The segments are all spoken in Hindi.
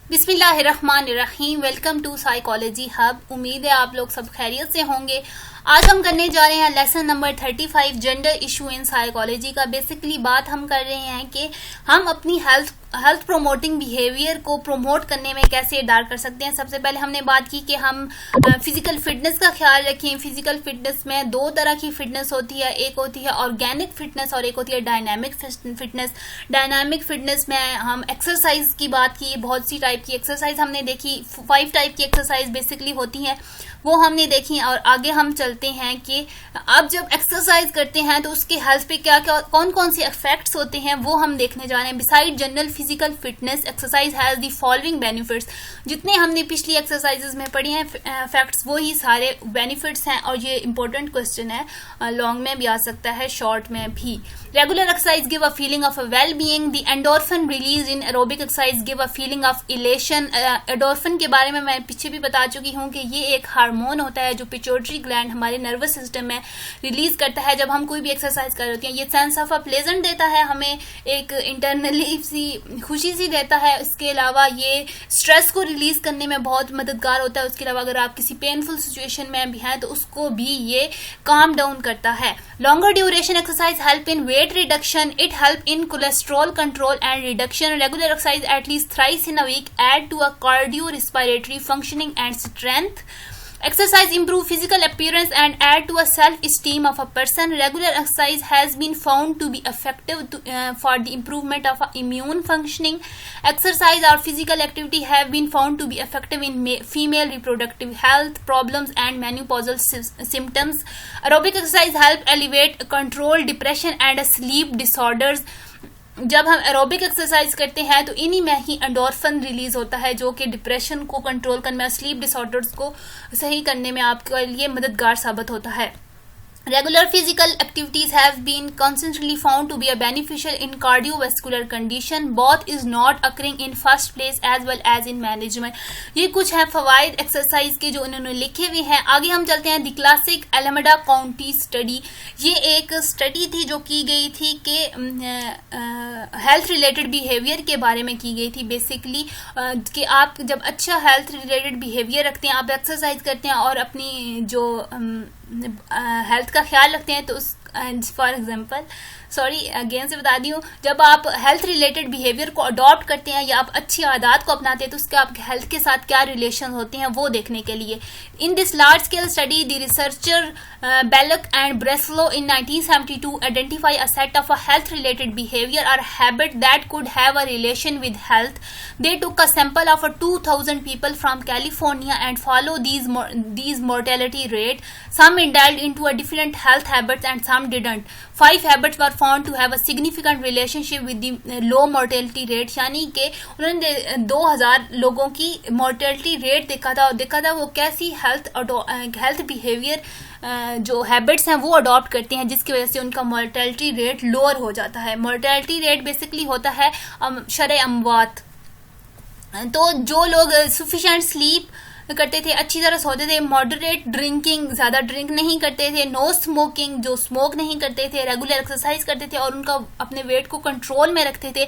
बिस्मिल्लाहिर्रहमानिर्रहीम। Welcome to psychology hub. उम्मीद है आप लोग सब खैरियत से होंगे। आज हम करने जा रहे हैं lesson number 35 gender issue in psychology का। बेसिकली बात हम कर रहे हैं कि हम अपनी हेल्थ प्रोमोटिंग बिहेवियर को प्रमोट करने में कैसे डाल कर सकते हैं। सबसे पहले हमने बात की कि हम फिजिकल फिटनेस का ख्याल रखें। फिजिकल फिटनेस में दो तरह की फिटनेस होती है, एक होती है ऑर्गेनिक फिटनेस और एक होती है डायनामिक फिटनेस। डायनामिक फिटनेस में हम एक्सरसाइज की बात की, बहुत सी टाइप की एक्सरसाइज हमने देखी। 5 टाइप की एक्सरसाइज बेसिकली होती हैं, वो हमने देखी। और आगे हम चलते हैं कि अब जब एक्सरसाइज करते हैं तो उसके हेल्थ पे क्या क्या कौन कौन से इफेक्ट्स होते हैं वो हम देखने जा रहे हैं। Beside general physical fitness exercise has the following benefits. जितने हमने पिछली एक्सरसाइजेज में पढ़ी हैं फैक्ट्स, वो ही सारे बेनिफिट्स हैं। और ये इंपॉर्टेंट क्वेश्चन है, लॉन्ग में भी आ सकता है, शॉर्ट में भी। Regular exercise give a feeling of a well being. The endorphin release in aerobic exercise give a feeling of elation. Endorphin के बारे में मैं पीछे भी बता चुकी हूँ कि ये एक हार्मोन होता है जो पिट्यूटरी ग्लैंड हमारे नर्वस सिस्टम में रिलीज करता है जब हम कोई भी एक्सरसाइज कर रहे हैं। ये सेंस ऑफ अ प्लेजेंट देता है, हमें एक इंटरनली सी खुशी सी देता है। इसके अलावा ये स्ट्रेस को रिलीज करने में बहुत मददगार होता है। उसके अलावा अगर आप किसी पेनफुल सिचुएशन में भी हैं तो उसको भी ये काम डाउन करता है। Longer duration exercise help in weight reduction. It help in cholesterol control and reduction. Regular exercise at least thrice in a week add to a cardio respiratory functioning and strength. Exercise improve physical appearance and add to a self-esteem of a person. Regular exercise has been found to be effective for the improvement of immune functioning. Exercise or physical activity have been found to be effective in female reproductive health problems and menopausal symptoms. Aerobic exercise help alleviate control depression and sleep disorders. जब हम एरोबिक एक्सरसाइज करते हैं तो इन्हीं में ही एंडोर्फिन रिलीज होता है जो कि डिप्रेशन को कंट्रोल करने में, स्लीप डिसऑर्डर्स को सही करने में आपके लिए मददगार साबित होता है। Regular physical activities have been consistently found to be a beneficial in cardiovascular condition. Both is not occurring in first place as well as in management. ये कुछ है फवाइद एक्सरसाइज के जो उन्होंने लिखे हुए हैं। आगे हम चलते हैं। द क्लासिक एलमेडा काउंटी स्टडी, ये एक स्टडी थी जो की गई थी कि हेल्थ रिलेटेड बिहेवियर के बारे में की गई थी। बेसिकली कि आप जब अच्छा हेल्थ रिलेटेड बिहेवियर रखते हैं, आप एक्सरसाइज करते हैं और अपनी जो हेल्थ का ख्याल रखते हैं तो उस फॉर एग्जाम्पल अगेन से बता दी हूँ, जब आप हेल्थ रिलेटेड बिहेवियर को अडॉप्ट करते हैं या आप अच्छी आदत को अपनाते हैं तो उसके आपके हेल्थ के साथ क्या रिलेशन होते हैं वो देखने के लिए। In this large scale study the researcher Belloc and Breslow in 1972 identify a set of a health related behaviour और habit that could have a relation with health. They took a sample of 2,000 people from California and follow these mortality rate. Some indulged into a different health habits and some didn't. 5 habits were found to have a significant relationship with the low mortality rate. यानी कि उन्होंने 2,000 लोगों की mortality rate देखा था वो कैसी हेल्थ बिहेवियर जो हैबिट्स हैं वो अडॉप्ट करते हैं जिसकी वजह से उनका मोर्टेलिटी रेट लोअर हो जाता है। मोर्टेलिटी रेट बेसिकली होता है शर अमवात। तो जो लोग सफिशिएंट स्लीप करते थे, अच्छी तरह सोते थे, मॉडरेट ड्रिंकिंग, ज्यादा ड्रिंक नहीं करते थे, नो स्मोकिंग, जो स्मोक नहीं करते थे, रेगुलर एक्सरसाइज करते थे और उनका अपने वेट को कंट्रोल में रखते थे,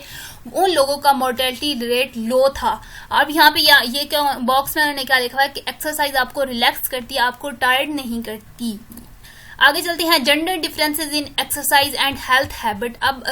उन लोगों का मोर्टेलिटी रेट लो था। अब यहाँ पे ये क्या बॉक्स में उन्होंने क्या लिखा है कि एक्सरसाइज आपको रिलैक्स करती है, आपको टायर्ड नहीं करती। आगे चलते हैं। Gender differences in exercise and health habit. अब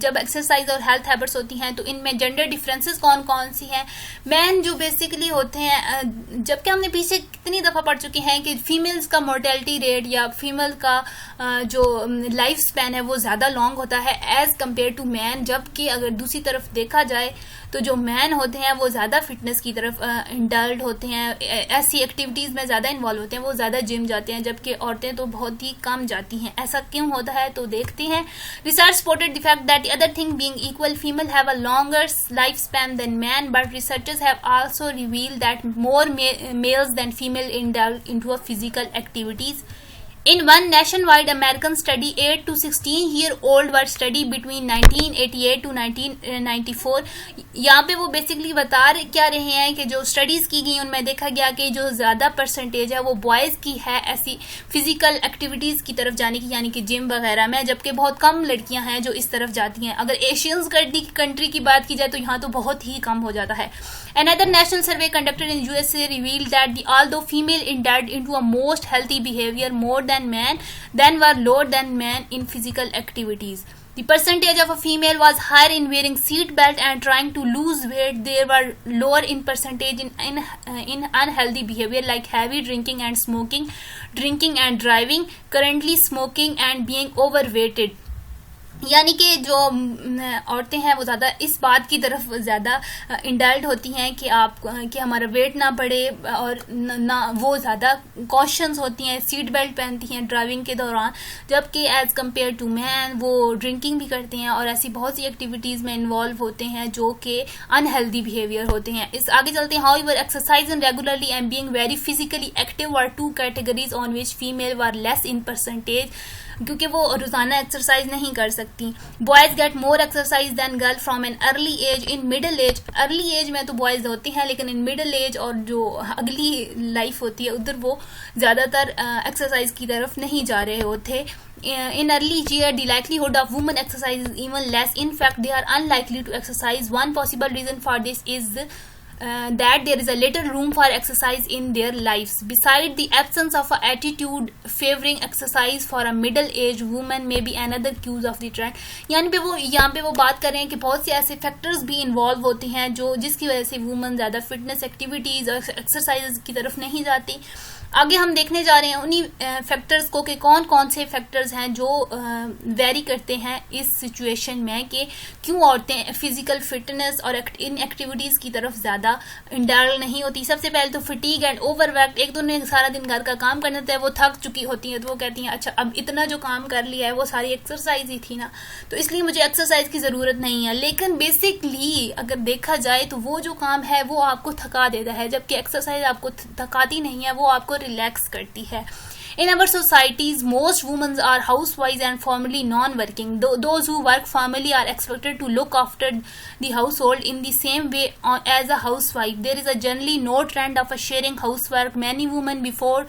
जब एक्सरसाइज और हेल्थ हैबिट्स होती हैं तो इनमें जेंडर डिफरेंसेस कौन कौन सी हैं। मैन जो बेसिकली होते हैं, जबकि हमने पीछे कितनी दफ़ा पढ़ चुके हैं कि फीमेल्स का मोर्टेलिटी रेट या फीमेल का जो लाइफ स्पैन है वो ज़्यादा लॉन्ग होता है एज कम्पेयर टू मैन। जबकि अगर दूसरी तरफ देखा जाए तो जो मैन होते हैं वो ज़्यादा फिटनेस की तरफ इंडल्ड होते हैं, ऐसी एक्टिविटीज़ में ज़्यादा इन्वॉल्व होते हैं, वो ज़्यादा जिम जाते हैं, जबकि औरतें तो बहुत ही कम जाती हैं। ऐसा क्यों होता है तो देखते हैं। Research spotted the fact that other thing being equal female have a longer life span than man, but researchers have also revealed that more males than female indulge into a physical activities In one nationwide American study, 8 to 16-year-old were studied between 1988 to 1994. यहाँ पे वो बेसिकली बता क्या रहे हैं कि जो स्टडीज़ की गई उनमें देखा गया कि जो ज़्यादा परसेंटेज है वो बॉयज़ की है ऐसी फिजिकल एक्टिविटीज़ की तरफ जाने की, यानी कि जिम वगैरह में, जबकि बहुत कम लड़कियां हैं जो इस तरफ जाती हैं। अगर एशियंस कंट्री की बात की जाए तो यहाँ तो बहुत ही कम हो जाता है। Another national survey conducted in USA revealed that although female indulged into a most healthy behavior more than men, then were lower than men in physical activities. The percentage of a female was higher in wearing seat belt and trying to lose weight. They were lower in percentage in unhealthy behavior like heavy drinking and smoking, drinking and driving, currently smoking and being overweighted. यानी कि जो औरतें हैं वो ज़्यादा इस बात की तरफ ज़्यादा इंडल्ट होती हैं कि हमारा वेट ना बढ़े, और ना वो ज़्यादा कॉशंस होती हैं, सीट बेल्ट पहनती हैं ड्राइविंग के दौरान, जबकि एज़ कम्पेयर टू मैन वो ड्रिंकिंग भी करते हैं और ऐसी बहुत सी एक्टिविटीज़ में इन्वॉल्व होते हैं जो कि अनहेल्दी बिहेवियर होते हैं। इस आगे चलते हैं। However exercising regularly and being very physically active are two categories on which female were less in percentage, क्योंकि वो रोजाना एक्सरसाइज नहीं कर सकती। Boys get more exercise than girl from an early age. In middle age, early age में तो बॉयज होते हैं, लेकिन इन मिडिल एज और जो अगली लाइफ होती है उधर वो ज्यादातर एक्सरसाइज की तरफ नहीं जा रहे होते। In early year, the likelihood of women exercise is even less. In fact, they are unlikely to exercise. One possible reason for this is that there is a little room for exercise in their lives. Besides the absence of an attitude favoring exercise for a middle-aged woman may be another cause of the trend. यानी पे वो यहाँ पे वो बात कर रहे हैं कि बहुत से ऐसे फैक्टर्स भी इन्वॉल्व होते हैं जो जिसकी वजह से वुमेन ज़्यादा फिटनेस एक्टिविटीज़ और एक्सरसाइज की तरफ नहीं जाती। आगे हम देखने जा रहे हैं उन्हीं फैक्टर्स को कि कौन कौन से फैक्टर्स हैं जो वेरी करते हैं इस सिचुएशन में कि क्यों औरतें फिजिकल फिटनेस और इन एक्टिविटीज़ की तरफ ज़्यादा इंडल्ज नहीं होती। सबसे पहले तो फटीग एंड ओवरवर्क। एक तो उन्हें सारा दिन घर का काम करना होता है, वो थक चुकी होती हैं, तो वो कहती हैं अच्छा अब इतना जो काम कर लिया है वो सारी एक्सरसाइज ही थी ना, तो इसलिए मुझे एक्सरसाइज की ज़रूरत नहीं है। लेकिन बेसिकली अगर देखा जाए तो वो जो काम है वो आपको थका देता है, जबकि एक्सरसाइज आपको थकाती नहीं है, वो आपको रिलैक्स करती है। In our societies, most women are housewives and formerly non-working. Those who work formally are expected to look after the household in the same way as a housewife. There is a generally no trend of sharing housework. Many women before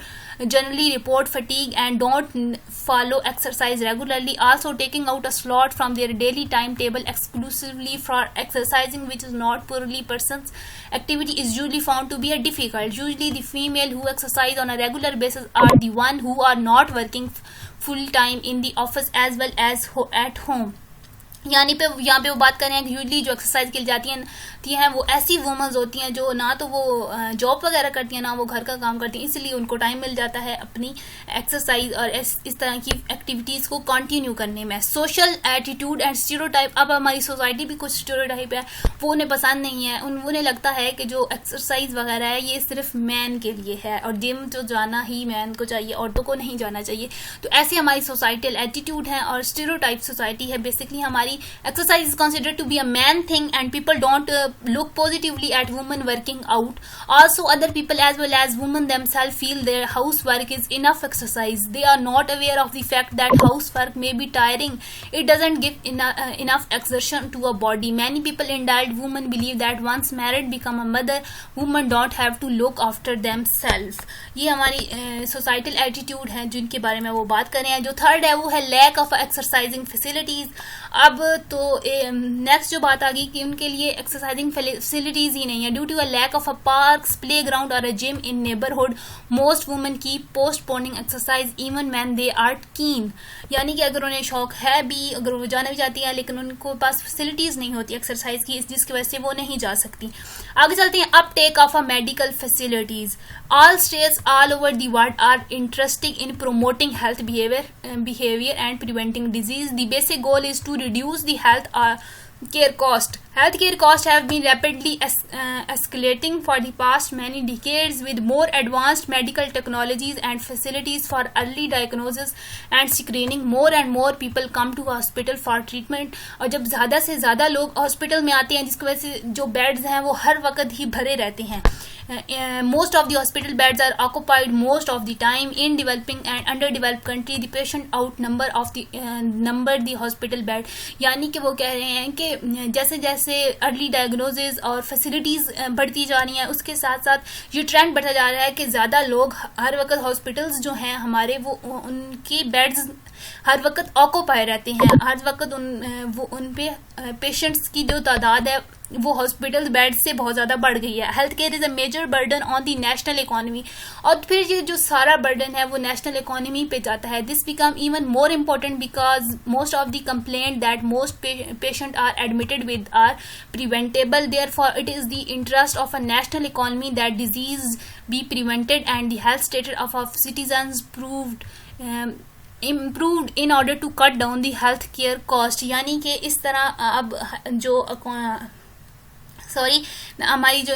generally report fatigue and don't follow exercise regularly, also taking out a slot from their daily timetable exclusively for exercising, which is not poorly person's activity, is usually found to be a difficult. Usually the female who exercise on a regular basis are the one who are not working full time in the office as well as at home. यहाँ पे वो बात कर रहे हैं कि यूजली जो एक्सरसाइज के लिए जाती हैं वो ऐसी वुमेन्स होती हैं जो ना तो वो जॉब वगैरह करती हैं ना वो घर का काम करती हैं, इसलिए उनको टाइम मिल जाता है अपनी एक्सरसाइज और इस तरह की एक्टिविटीज़ को कंटिन्यू करने में। Social attitude and stereotype. अब हमारी सोसाइटी भी कुछ स्टीरियोटाइप है, वो उन्हें पसंद नहीं है। उन्हें लगता है कि जो एक्सरसाइज वगैरह है ये सिर्फ मैन के लिए है और जिम जो जाना ही मैन को चाहिए, औरतों को नहीं जाना चाहिए। तो ऐसी हमारी सोसाइटल एटीट्यूड है और स्टीरियोटाइप सोसाइटी है। बेसिकली हमारी exercise is considered to be a man thing and people don't look positively at women working out. Also other people as well as women themselves feel their housework is enough exercise. They are not aware of the fact that housework may be tiring. It doesn't give enough exertion to a body. Many people indulge women believe that once married become a mother, women don't have to look after themselves. ये हमारी सोसाइटल एटीट्यूड है जिनके बारे में वो बात कर रहे हैं। जो थर्ड है वो है लैक ऑफ एक्सरसाइजिंग फैसिलिटीज। अब तो नेक्स्ट जो बात आ गई कि उनके लिए एक्सरसाइजिंग फैसिलिटीज ही नहीं है। Due to a lack of a parks, playground और a gym in neighbourhood, most women की postponing exercise even when they are keen. यानी कि अगर उन्हें शौक है भी, अगर वो जाना भी चाहती है, लेकिन उनको पास फैसिलिटीज नहीं होती एक्सरसाइज की, जिसकी वजह से वो नहीं जा सकती। आगे चलते हैं। Uptake of a medical facilities. All states all over the world are interested in promoting health behavior and preventing disease. The basic goal is to reduce the health care cost. Healthcare costs have been rapidly escalating for the past many decades with more advanced medical technologies and facilities for early diagnosis and screening. More and more people come to hospital for treatment. और जब ज़्यादा से ज़्यादा लोग हॉस्पिटल में आते हैं जिसकी वजह से जो बेड्स हैं वो हर वक्त ही भरे रहते हैं। most of the hospital beds are occupied most of the time. In developing and underdeveloped country the patient outnumber of the number the hospital bed. यानी कि वो कह रहे हैं कि जैसे जैसे अर्ली डायग्नोसिस और फैसिलिटीज बढ़ती जा रही हैं उसके साथ साथ ये ट्रेंड बढ़ता जा रहा है कि ज़्यादा लोग हर वक्त हॉस्पिटल्स जो हैं हमारे वो उनकी बेड्स हर वक्त ऑक्यूपाई रहते हैं, हर वक्त उन पे पेशेंट्स की जो तादाद है वो हॉस्पिटल बेड से बहुत ज़्यादा बढ़ गई है. Health care is a major burden on the national economy. और फिर ये जो सारा बर्डन है वो नेशनल इकोनॉमी पे जाता है. This become even more important because most of the complaint that most patient are admitted with are preventable. Therefore it is the interest of a national economy that disease be prevented and the health status of citizens improved in order to cut down the health care cost. यानी कि इस तरह अब जो हमारी जो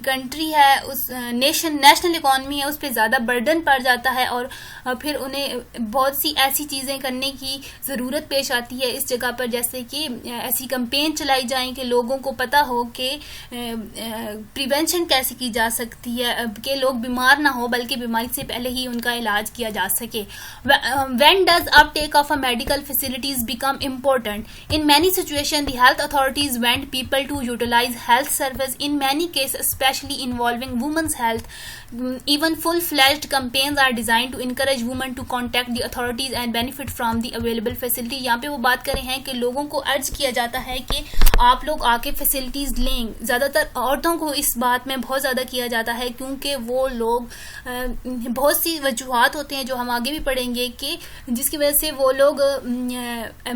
कंट्री है उस नेशनल इकोनॉमी है उस पर ज़्यादा बर्डन पड़ जाता है और फिर उन्हें बहुत सी ऐसी चीज़ें करने की ज़रूरत पेश आती है इस जगह पर, जैसे कि ऐसी कैंपेन चलाई जाए कि लोगों को पता हो कि प्रिवेंशन कैसे की जा सकती है कि लोग बीमार ना हो बल्कि बीमारी से पहले ही उनका इलाज किया जा सके. When does uptake of a medical facilities become important? In many situations the health authorities want people to utilize health service. In many cases, especially involving women's health, even full-fledged campaigns are designed to encourage women to contact the authorities and benefit from the available facility. यहाँ पे वो बात कर रहे हैं कि लोगों को अर्ज किया जाता है कि आप लोग आके फैसिलिटीज लें. ज़्यादातर औरतों को इस बात में बहुत ज़्यादा किया जाता है क्योंकि वो लोग बहुत सी वजूहात होते हैं जो हम आगे भी पढ़ेंगे कि जिसकी वजह से वो लोग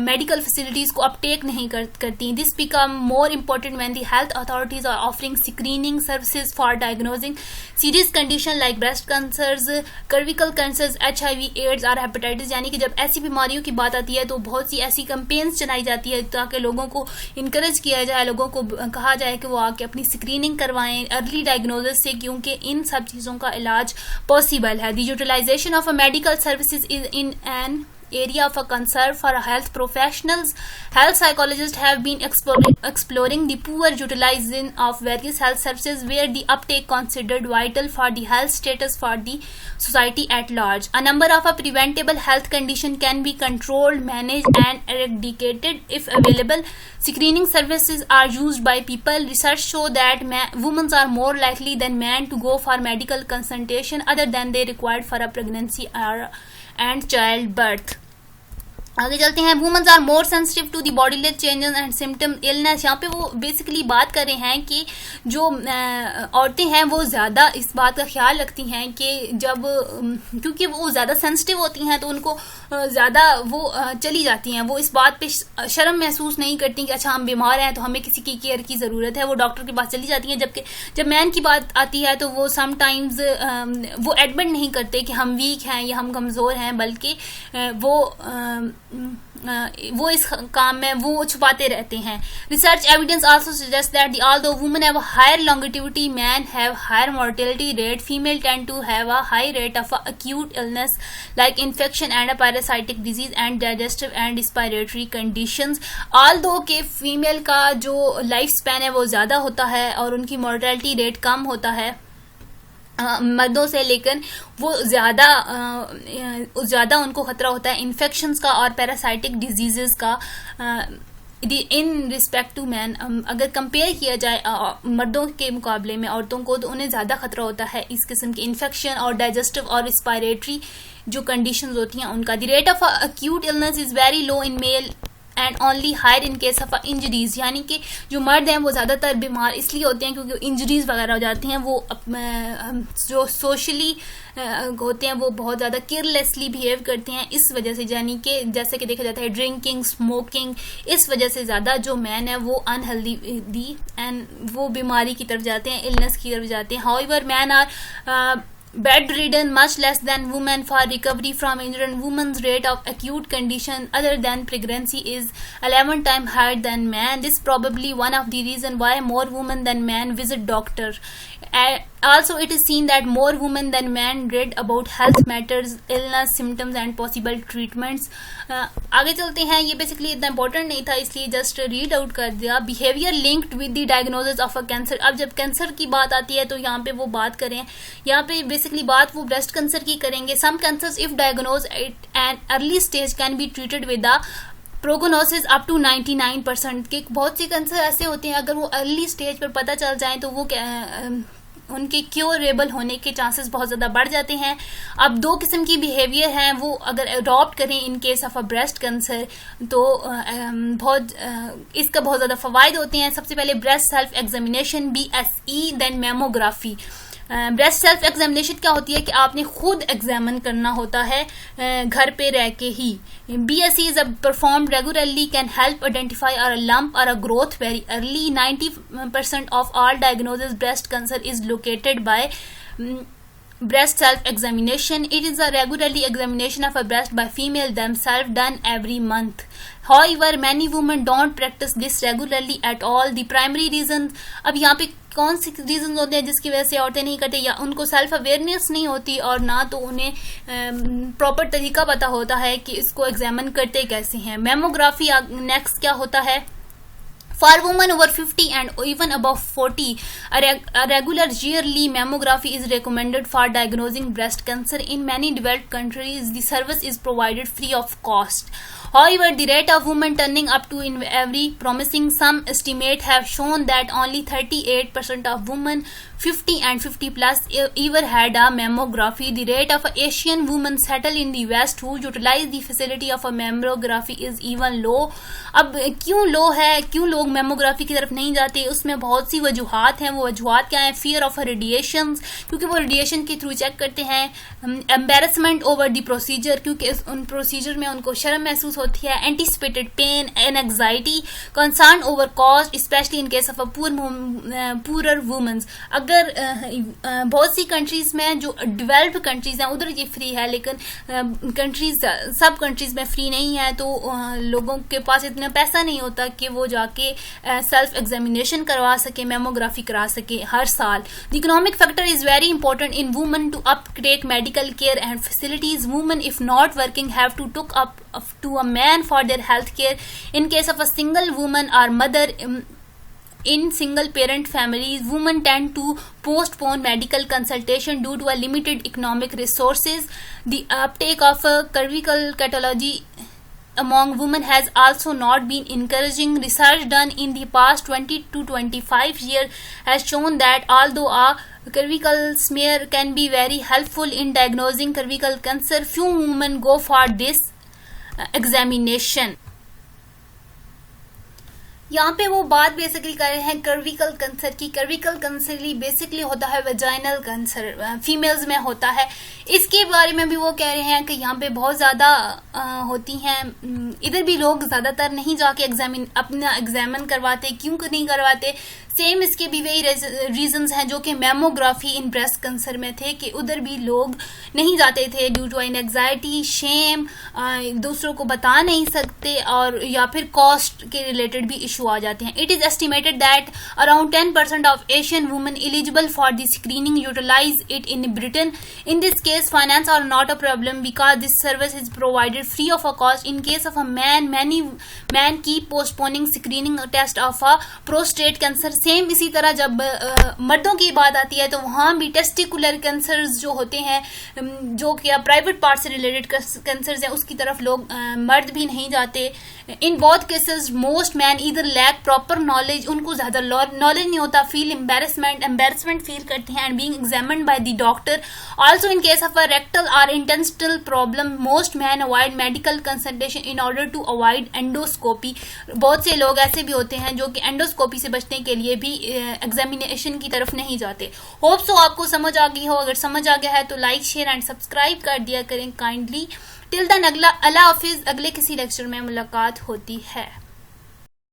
मेडिकल फैसिलिटीज़ को अपटेक नहीं करती. This become more important when the health authorities are offering screening services for diagnosing serious condition like breast cancers, cervical cancers, HIV, AIDS और hepatitis. यानी कि जब ऐसी बीमारियों की बात आती है तो बहुत सी ऐसी कैंपेन्स चलाई जाती है ताकि लोगों को इनकरेज किया जाए, लोगों को कहा जाए कि वो आके अपनी स्क्रीनिंग करवाएं अर्ली डायग्नोसिस से, क्योंकि इन सब चीज़ों का इलाज पॉसिबल है. The utilization of a medical services is in an area of a concern for health professionals. Health psychologists have been exploring the poor utilization of various health services where the uptake considered vital for the health status for the society at large. A number of a preventable health condition can be controlled, managed and eradicated if available. Screening services are used by people. Research show that women are more likely than men to go for medical consultation other than they required for a pregnancy and childbirth. आगे चलते हैं. Womens are more sensitive to the bodily changes and symptom illness. यहाँ पे वो बेसिकली बात कर रहे हैं कि जो औरतें हैं वो ज़्यादा इस बात का ख्याल रखती हैं कि जब क्योंकि वो ज़्यादा सेंसिटिव होती हैं तो उनको ज़्यादा वो चली जाती हैं, वो इस बात पे शर्म महसूस नहीं करती कि अच्छा हम बीमार हैं तो हमें किसी की केयर की ज़रूरत है, वो डॉक्टर के पास चली जाती हैं. जबकि जब मैन की बात आती है तो वो समटाइम्स वो एडमिट नहीं करते कि हम वीक हैं या हम कमज़ोर हैं, बल्कि वो इस काम में वो छुपाते रहते हैं. Research evidence also suggest that although women have higher longevity, man have higher mortality rate, female tend to have a high rate of acute illness like infection and a parasitic disease and digestive and respiratory conditions. Although के फीमेल का जो लाइफ स्पैन है वो ज़्यादा होता है और उनकी मोर्टेलिटी रेट कम होता है मर्दों से, लेकिन वो ज़्यादा उनको खतरा होता है इन्फेक्शंस का और पैरासाइटिक डिजीज़ेस का इन रिस्पेक्ट टू मैन. अगर कंपेयर किया जाए मर्दों के मुकाबले में औरतों को तो उन्हें ज़्यादा खतरा होता है इस किस्म के इन्फेक्शन और डाइजेस्टिव और रिस्पायरेटरी जो कंडीशंस होती हैं उनका. The rate of acute illness is very low in male and only higher in case of injuries. यानी कि जो मर्द हैं वो ज़्यादातर बीमार इसलिए होते हैं क्योंकि इंजरीज वगैरह हो जाती हैं, वो जो सोशली होते हैं वो बहुत ज़्यादा केयरलेसली बिहेव करते हैं इस वजह से, यानी कि जैसे कि देखा जाता है ड्रिंकिंग, स्मोकिंग, इस वजह से ज़्यादा जो मैन है वो अनहेल्दी एंड वो बीमारी की तरफ जाते हैं, इलनेस की तरफ जाते हैं. However men are bedridden, much less than women. For recovery from injury, women's rate of acute condition other than pregnancy is 11 times higher than men. This is probably one of the reasons why more women than men visit doctor. Also, it is seen that more women than men read about health matters, illness, symptoms and possible treatments. आगे चलते हैं. ये बेसिकली इतना इंपॉर्टेंट नहीं था, इसलिए जस्ट रीड आउट कर दिया. Behaviour linked with the diagnosis of a cancer. अब जब कैंसर की बात आती है तो यहाँ पे वो बात करें, यहाँ पे बेसिकली बात वो ब्रेस्ट कैंसर की करेंगे. Some cancers if diagnose at an early stage can be treated with the prognosis up to 99%. के बहुत से कैंसर ऐसे होते हैं अगर वो अर्ली स्टेज पर पता चल जाए तो वो उनके क्योरेबल होने के चांसेस बहुत ज़्यादा बढ़ जाते हैं. अब दो किस्म की बिहेवियर हैं, वो अगर अडॉप्ट करें in case of a breast cancer तो इसका बहुत ज़्यादा फ़वाइद होते हैं. सबसे पहले breast self examination BSE, then mammography. Breast self examination क्या होती है कि आपने खुद एग्जामिन करना होता है घर पे रह के ही. BSE is performed regularly, can help identify or lump or a growth very early. 90% of all diagnosis breast cancer is located by breast self examination. It is a regularly examination of a breast by female themselves done every month. However, many women don't practice this regularly at all. The primary reasons, अब यहाँ पे कौन से रीजन होते हैं जिसकी वजह से औरतें नहीं करते? या उनको सेल्फ अवेयरनेस नहीं होती और ना तो उन्हें प्रॉपर तरीका पता होता है कि इसको एग्जामिन करते कैसे हैं. मेमोग्राफी नेक्स्ट क्या होता है? For women over 50 and even above 40, a regular yearly mammography is recommended for diagnosing breast cancer. In many developed countries, the service is provided free of cost. However, the rate of women turning up to in every promising, some estimate have shown that only 38% of women 50 and 50 plus ever had a mammography. The rate of Asian women settled in the West who utilize the facility of a mammography is even low. अब क्यों लो है, क्यों लोग मेमोग्राफी की तरफ नहीं जाते? उसमें बहुत सी वजूहात हैं. वो वजूहात क्या है? फियर ऑफ रेडिएशन, क्योंकि वो रेडिएशन के थ्रू चेक करते हैं. एम्बेरसमेंट ओवर द प्रोसीजर, क्योंकि उन प्रोसीजर में उनको शर्म महसूस होती है. Anticipated pain and anxiety. Concern over cost specially in case of a poor womens. अगर बहुत सी कंट्रीज में जो डेवलप्ड कंट्रीज हैं उधर ये फ्री है, लेकिन कंट्रीज सब कंट्रीज में फ्री नहीं है, तो लोगों के पास इतना पैसा नहीं होता कि वो जाके सेल्फ एग्जामिनेशन करवा सके, मेमोग्राफी करा सके हर साल. The economic factor is very important in women to uptake medical care and facilities. Women if not working have to took up to a man for their health care. In case of a single woman or mother in single parent families, women tend to postpone medical consultation due to a limited economic resources. The uptake of cervical pathology among women has also not been encouraging. Research done in the past 20 to 25 years has shown that although a cervical smear can be very helpful in diagnosing cervical cancer, few women go for this examination. यहाँ पे वो बात बेसिकली कर रहे हैं कर्विकल कैंसर की. कर्विकल कैंसर बेसिकली होता है वेजाइनल कैंसर, फीमेल्स में होता है. इसके बारे में भी वो कह रहे हैं कि यहाँ पे बहुत ज़्यादा होती हैं. इधर भी लोग ज़्यादातर नहीं जाके अपना एग्जामिन करवाते. क्यों नहीं करवाते? सेम इसके भी वही रीजंस हैं जो कि मेमोग्राफी इन ब्रेस्ट कैंसर में थे, कि उधर भी लोग नहीं जाते थे ड्यू टू एंग्जाइटी, शेम, दूसरों को बता नहीं सकते, और या फिर कॉस्ट के रिलेटेड भी इशू आ जाते हैं. It is estimated that around 10% of Asian women eligible for the screening utilize it in Britain. In this case finance are not a problem because this service is provided free of a cost. In case of a man, many men keep postponing screening test of a prostate cancer. Same इसी तरह जब मर्दों की बात आती है तो वहां भी टेस्टिकुलर कैंसर्स जो होते हैं, जो कि प्राइवेट पार्ट से रिलेटेड कैंसर्स हैं, उसकी तरफ लोग मर्द भी नहीं जाते. In both cases most men either lack proper knowledge, उनको ज्यादा नॉलेज नहीं होता, फील एम्बेरसमेंट फील करते हैं and being examined by the doctor. Also in case of a rectal और intestinal problem most man avoid medical consultation in order to avoid endoscopy. बहुत से लोग ऐसे भी होते हैं जो कि एंडोस्कोपी से बचने के लिए भी एग्जामिनेशन की तरफ नहीं जाते. होप सो आपको समझ आ गई हो. अगर समझ आ गया है तो लाइक, शेयर एंड सब्सक्राइब कर दिया करें काइंडली. टिल देन अल्लाह हाफिज. अगले किसी लेक्चर में मुलाकात होती है.